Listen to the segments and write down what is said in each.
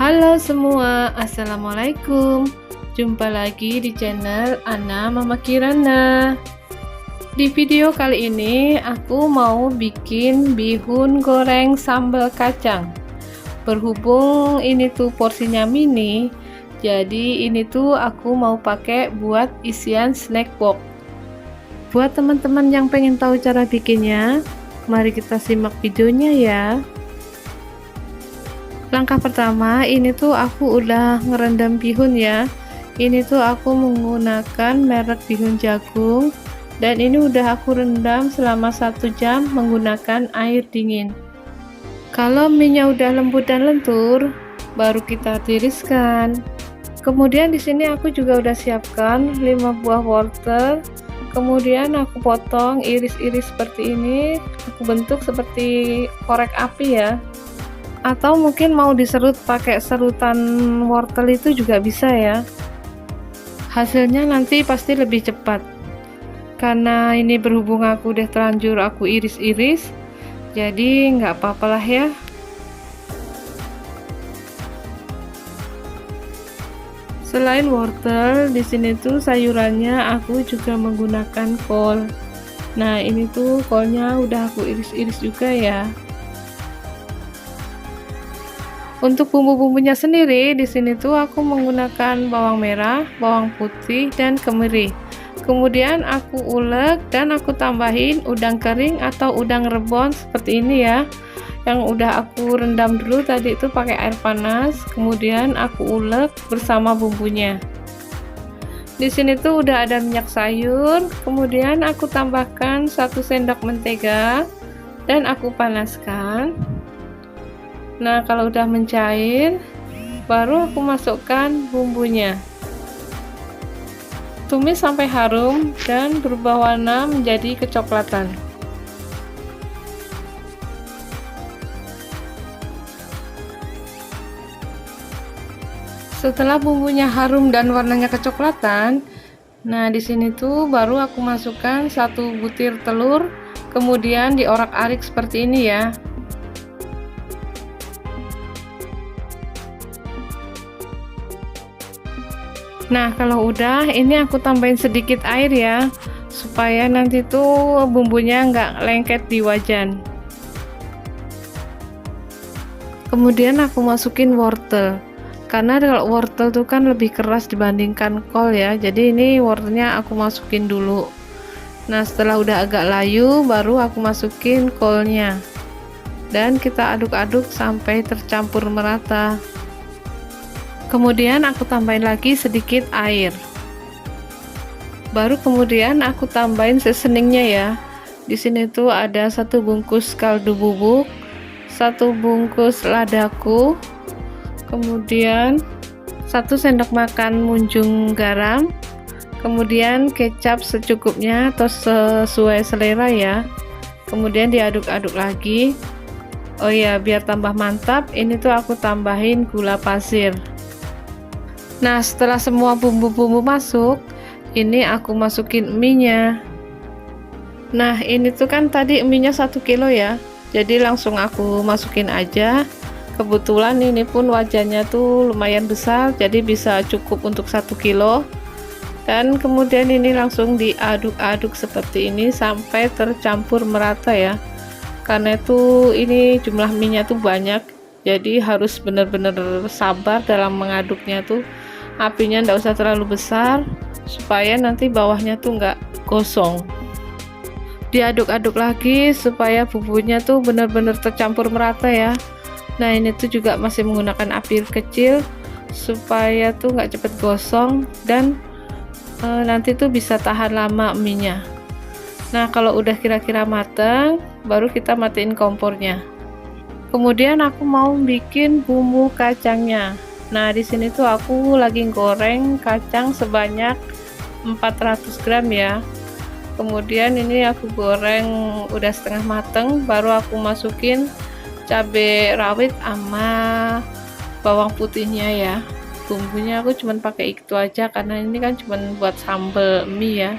Halo semua, Assalamualaikum. Jumpa lagi di channel Ana Mama Kirana. Di video kali ini aku mau bikin bihun goreng sambal kacang. Berhubung ini tuh porsinya mini, jadi ini tuh aku mau pakai buat isian snack box. Buat teman-teman yang pengen tahu cara bikinnya, mari kita simak videonya ya. Langkah pertama, ini tuh aku udah ngerendam bihun ya. Ini tuh aku menggunakan merek bihun jagung, dan ini udah aku rendam selama 1 jam menggunakan air dingin. Kalau minyak udah lembut dan lentur, baru kita tiriskan. Kemudian di sini aku juga udah siapkan 5 buah wortel. Kemudian aku potong iris-iris seperti ini, aku bentuk seperti korek api ya. Atau mungkin mau diserut pakai serutan wortel itu juga bisa ya. Hasilnya nanti pasti lebih cepat. Karena ini berhubung aku udah terlanjur aku iris-iris, jadi nggak apa-apalah ya. Selain wortel, di sini tuh sayurannya aku juga menggunakan kol. Nah, ini tuh kolnya udah aku iris-iris juga ya. Untuk bumbu-bumbunya sendiri, di sini tuh aku menggunakan bawang merah, bawang putih, dan kemiri. Kemudian aku ulek dan aku tambahin udang kering atau udang rebon seperti ini ya. Yang udah aku rendam dulu tadi itu pakai air panas. Kemudian aku ulek bersama bumbunya. Di sini tuh udah ada minyak sayur. Kemudian aku tambahkan 1 sendok mentega dan aku panaskan. Nah, kalau udah mencair, baru aku masukkan bumbunya. Tumis sampai harum dan berubah warna menjadi kecoklatan. Setelah bumbunya harum dan warnanya kecoklatan, nah di sini tuh baru aku masukkan 1 butir telur, kemudian diorak-arik seperti ini ya. Nah, kalau udah, ini aku tambahin sedikit air ya, supaya nanti tuh bumbunya nggak lengket di wajan. Kemudian aku masukin wortel, karena kalau wortel tuh kan lebih keras dibandingkan kol ya, jadi ini wortelnya aku masukin dulu. Nah, setelah udah agak layu, baru aku masukin kolnya, dan kita aduk-aduk sampai tercampur merata. Kemudian aku tambahin lagi sedikit air. Baru kemudian aku tambahin seasoningnya ya. Di sini tuh ada 1 bungkus kaldu bubuk, 1 bungkus ladaku, kemudian 1 sendok makan munjung garam, kemudian kecap secukupnya atau sesuai selera ya. Kemudian diaduk-aduk lagi. Oh ya, biar tambah mantap, ini tuh aku tambahin gula pasir. Nah, setelah semua bumbu-bumbu masuk, ini aku masukin mie-nya. Nah, ini tuh kan tadi mie-nya 1 kilo ya, jadi langsung aku masukin aja. Kebetulan ini pun wajannya tuh lumayan besar, jadi bisa cukup untuk 1 kilo. Dan kemudian ini langsung diaduk-aduk seperti ini sampai tercampur merata ya. Karena itu ini jumlah mie-nya tuh banyak, jadi harus benar-benar sabar dalam mengaduknya tuh. Apinya nggak usah terlalu besar supaya nanti bawahnya tuh nggak gosong. Diaduk-aduk lagi supaya bumbunya tuh benar-benar tercampur merata ya. Nah, ini tuh juga masih menggunakan api kecil supaya tuh nggak cepet gosong dan nanti tuh bisa tahan lama mie-nya. Nah, kalau udah kira-kira mateng, baru kita matiin kompornya. Kemudian aku mau bikin bumbu kacangnya. Nah, di sini tuh aku lagi goreng kacang sebanyak 400 gram ya. Kemudian ini aku goreng udah setengah mateng, baru aku masukin cabai rawit sama bawang putihnya ya. Bumbunya aku cuman pakai itu aja karena ini kan cuman buat sambal mie ya.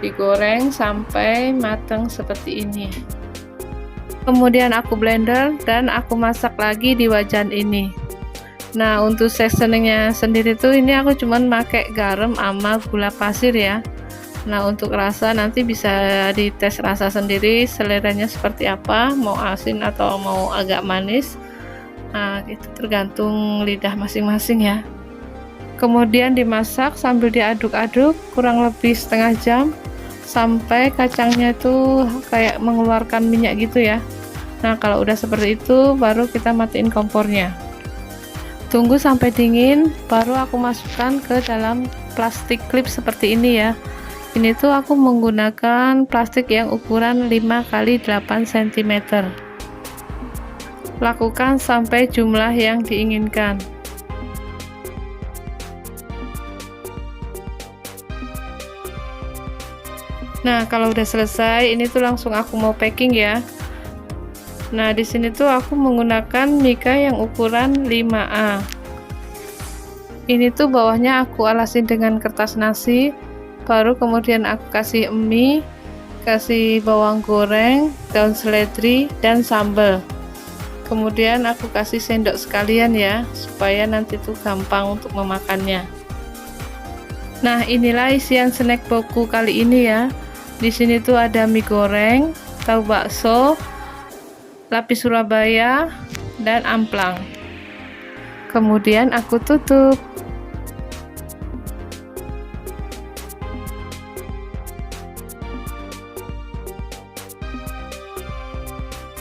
Digoreng sampai mateng seperti ini. Kemudian aku blender dan aku masak lagi di wajan ini. Nah, untuk seasoningnya sendiri tuh ini aku cuman pakai garam sama gula pasir ya. Nah, untuk rasa nanti bisa dites rasa sendiri, seleranya seperti apa, mau asin atau mau agak manis. Nah, itu tergantung lidah masing-masing ya. Kemudian dimasak sambil diaduk-aduk kurang lebih setengah jam sampai kacangnya itu kayak mengeluarkan minyak gitu ya. Nah, kalau udah seperti itu baru kita matiin kompornya. Tunggu sampai dingin, baru aku masukkan ke dalam plastik klip seperti ini ya. Ini tuh aku menggunakan plastik yang ukuran 5x8 cm. Lakukan sampai jumlah yang diinginkan. Nah, kalau udah selesai, ini tuh langsung aku mau packing ya. Nah, di sini tuh aku menggunakan mika yang ukuran 5A. Ini tuh bawahnya aku alasin dengan kertas nasi. Baru kemudian aku kasih mie, kasih bawang goreng, daun seledri, dan sambal. Kemudian aku kasih sendok sekalian ya, supaya nanti tuh gampang untuk memakannya. Nah, inilah isian snack boxku kali ini ya. Di sini tuh ada mie goreng, tahu bakso, lapis Surabaya, dan amplang. Kemudian aku tutup.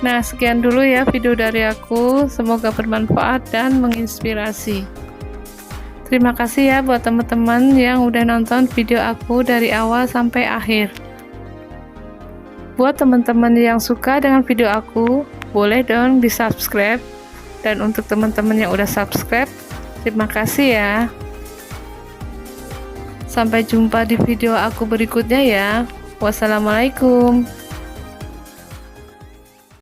Nah, sekian dulu ya video dari aku, semoga bermanfaat dan menginspirasi. Terima kasih ya buat teman-teman yang udah nonton video aku dari awal sampai akhir. Buat teman-teman yang suka dengan video aku, boleh dong di subscribe. Dan untuk teman-teman yang udah subscribe, terima kasih ya. Sampai jumpa di video aku berikutnya ya. Wassalamualaikum.